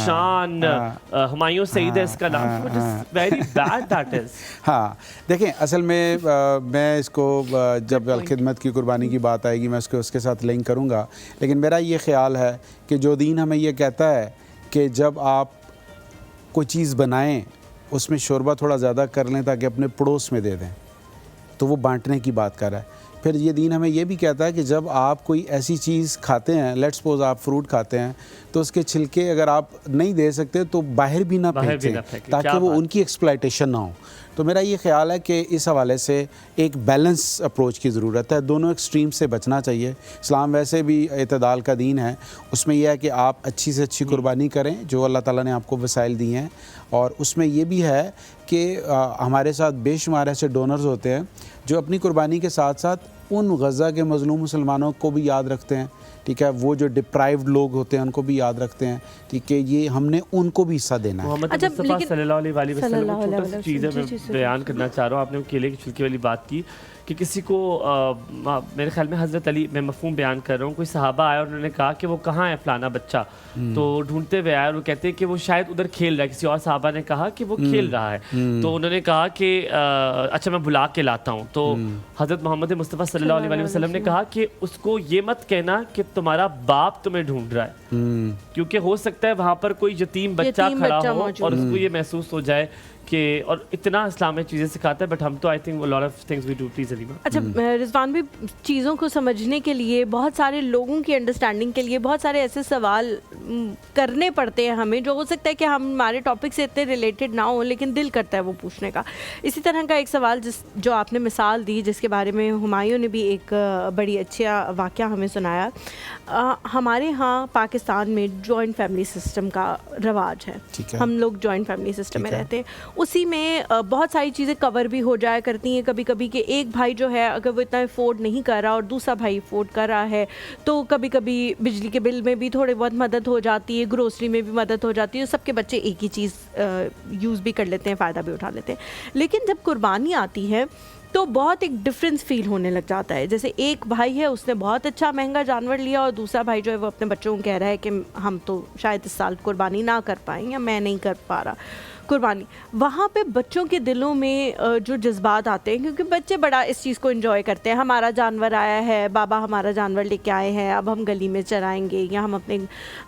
شان ہمایوں سعید ہے اس کا نام. Very bad that is. ہاں دیکھیں اصل میں میں اس کو جب الخدمت کی قربانی کی بات آئے گی میں اس کے ساتھ لنک کروں گا، لیکن میرا یہ خیال ہے کہ جو دین ہمیں یہ کہتا ہے کہ جب آپ کوئی چیز بنائیں اس میں شوربہ تھوڑا زیادہ کر لیں تاکہ اپنے پڑوس میں دے دیں، تو وہ بانٹنے کی بات کر رہا ہے. پھر یہ دین ہمیں یہ بھی کہتا ہے کہ جب آپ کوئی ایسی چیز کھاتے ہیں، لیٹس سپوز آپ فروٹ کھاتے ہیں، تو اس کے چھلکے اگر آپ نہیں دے سکتے تو باہر بھی نہ پھینکیں تاکہ وہ ان کی ایکسپلائٹیشن نہ ہو. تو میرا یہ خیال ہے کہ اس حوالے سے ایک بیلنس اپروچ کی ضرورت ہے، دونوں ایکسٹریم سے بچنا چاہیے. اسلام ویسے بھی اعتدال کا دین ہے، اس میں یہ ہے کہ آپ اچھی سے اچھی قربانی کریں جو اللہ تعالیٰ نے آپ کو وسائل دی ہیں، اور اس میں یہ بھی ہے کہ ہمارے ساتھ بے شمار ایسے ڈونرز ہوتے ہیں جو اپنی قربانی کے ساتھ ساتھ ان غزہ کے مظلوم مسلمانوں کو بھی یاد رکھتے ہیں. ٹھیک ہے، وہ جو ڈپرائیوڈ لوگ ہوتے ہیں ان کو بھی یاد رکھتے ہیں. ٹھیک ہے، یہ ہم نے ان کو بھی حصہ دینا ہے. محمد مصطفیٰ صلی اللہ علیہ وسلم کو چھوٹا سی چیز ہے میں بیان کرنا چاہ رہا ہوں. آپ نے کیلے کی چھلکے والی بات کی کہ کسی کو میرے خیال میں حضرت علی، میں مفہوم بیان کر رہا ہوں، کوئی صحابہ آیا اور انہوں نے کہا کہ وہ کہاں ہے فلانا بچہ، تو ڈھونڈتے ہوئے آیا اور وہ کہتے ہیں کہ وہ شاید ادھر کھیل رہا ہے. کسی اور صحابہ نے کہا کہ وہ کھیل رہا ہے، تو انہوں نے کہا کہ اچھا میں بلا کے لاتا ہوں. تو حضرت محمد مصطفیٰ صلی اللہ علیہ وسلم نے کہا کہ اس کو یہ مت کہنا کہ تمہارا باپ تمہیں ڈھونڈ رہا ہے، کیونکہ ہو سکتا ہے وہاں پر کوئی یتیم بچہ کھڑا ہو اور اس کو یہ محسوس ہو جائے کہ، اور اتنا اسلام میں چیزیں سکھاتا ہے. بٹ ہم تو I think lot of things we do. Please Aleema. اچھا رضوان بھی، چیزوں کو سمجھنے کے لیے، بہت سارے لوگوں کی انڈرسٹینڈنگ کے لیے بہت سارے ایسے سوال کرنے پڑتے ہیں ہمیں جو ہو سکتا ہے کہ ہمارے ٹاپک سے اتنے ریلیٹڈ نہ ہوں لیکن دل کرتا ہے وہ پوچھنے کا. اسی طرح کا ایک سوال جو آپ نے مثال دی، جس کے بارے میں ہمایوں نے بھی ایک بڑی اچھا واقعہ ہمیں سنایا. ہمارے ہاں پاکستان میں جوائنٹ فیملی سسٹم کا رواج ہے، ہم لوگ جوائنٹ فیملی سسٹم میں رہتے ہیں. اسی میں بہت ساری چیزیں کور بھی ہو جایا کرتی ہیں کبھی کبھی، کہ ایک بھائی جو ہے اگر وہ اتنا افورڈ نہیں کر رہا اور دوسرا بھائی افورڈ کر رہا ہے، تو کبھی کبھی بجلی کے بل میں بھی تھوڑے بہت مدد ہو جاتی ہے، گروسری میں بھی مدد ہو جاتی ہے، سب کے بچے ایک ہی چیز یوز بھی کر لیتے ہیں، فائدہ بھی اٹھا لیتے ہیں. لیکن جب قربانی آتی ہے تو بہت ایک ڈفرینس فیل ہونے لگ جاتا ہے. جیسے ایک بھائی ہے، اس نے بہت اچھا مہنگا جانور لیا، اور دوسرا بھائی جو ہے وہ اپنے بچوں کو کہہ رہا ہے کہ ہم تو شاید اس سال قربانی نہ کر پائیں، یا میں نہیں کر پا رہا قربانی. وہاں پہ بچوں کے دلوں میں جو جذبات آتے ہیں، کیونکہ بچے بڑا اس چیز کو انجوائے کرتے ہیں. ہمارا جانور آیا ہے، بابا ہمارا جانور لے کے آئے ہیں، اب ہم گلی میں چرائیں گے، یا ہم اپنے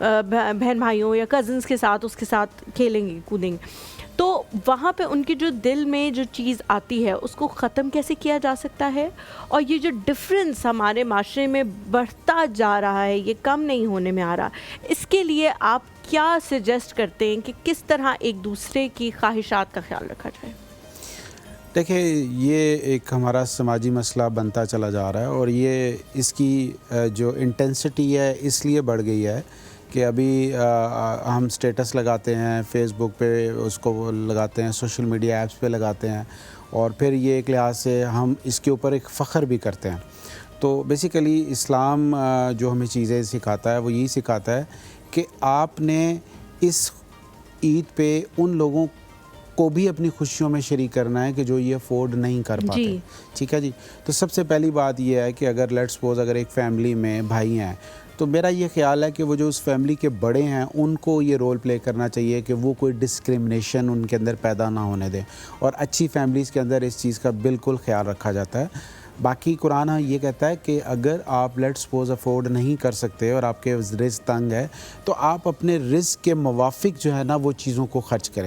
بہن بھائیوں یا کزنس کے ساتھ اس کے ساتھ کھیلیں گے، کودیں گے. تو وہاں پہ ان کی جو دل میں جو چیز آتی ہے اس کو ختم کیسے کیا جا سکتا ہے؟ اور یہ جو ڈفرینس ہمارے معاشرے میں بڑھتا جا رہا ہے، یہ کم نہیں ہونے میں آ رہا، اس کے لیے آپ کیا سجیسٹ کرتے ہیں کہ کس طرح ایک دوسرے کی خواہشات کا خیال رکھا جائے؟ دیکھیں یہ ایک ہمارا سماجی مسئلہ بنتا چلا جا رہا ہے، اور یہ اس کی جو انٹینسٹی ہے اس لیے بڑھ گئی ہے کہ ابھی ہم سٹیٹس لگاتے ہیں فیس بک پہ، اس کو لگاتے ہیں سوشل میڈیا ایپس پہ لگاتے ہیں، اور پھر یہ ایک لحاظ سے ہم اس کے اوپر ایک فخر بھی کرتے ہیں. تو بیسیکلی اسلام جو ہمیں چیزیں سکھاتا ہے وہ یہی سکھاتا ہے کہ آپ نے اس عید پہ ان لوگوں کو بھی اپنی خوشیوں میں شریک کرنا ہے کہ جو یہ افورڈ نہیں کر پاتے. ٹھیک ہے جی. تو سب سے پہلی بات یہ ہے کہ اگر لیٹس سپوز اگر ایک فیملی میں بھائی ہیں، تو میرا یہ خیال ہے کہ وہ جو اس فیملی کے بڑے ہیں ان کو یہ رول پلے کرنا چاہیے کہ وہ کوئی ڈسکرمنیشن ان کے اندر پیدا نہ ہونے دیں، اور اچھی فیملیز کے اندر اس چیز کا بالکل خیال رکھا جاتا ہے. باقی قرآن یہ کہتا ہے کہ اگر آپ لیٹ سپوز افورڈ نہیں کر سکتے اور آپ کے رزق تنگ ہے، تو آپ اپنے رزق کے موافق جو ہے نا وہ چیزوں کو خرچ کریں.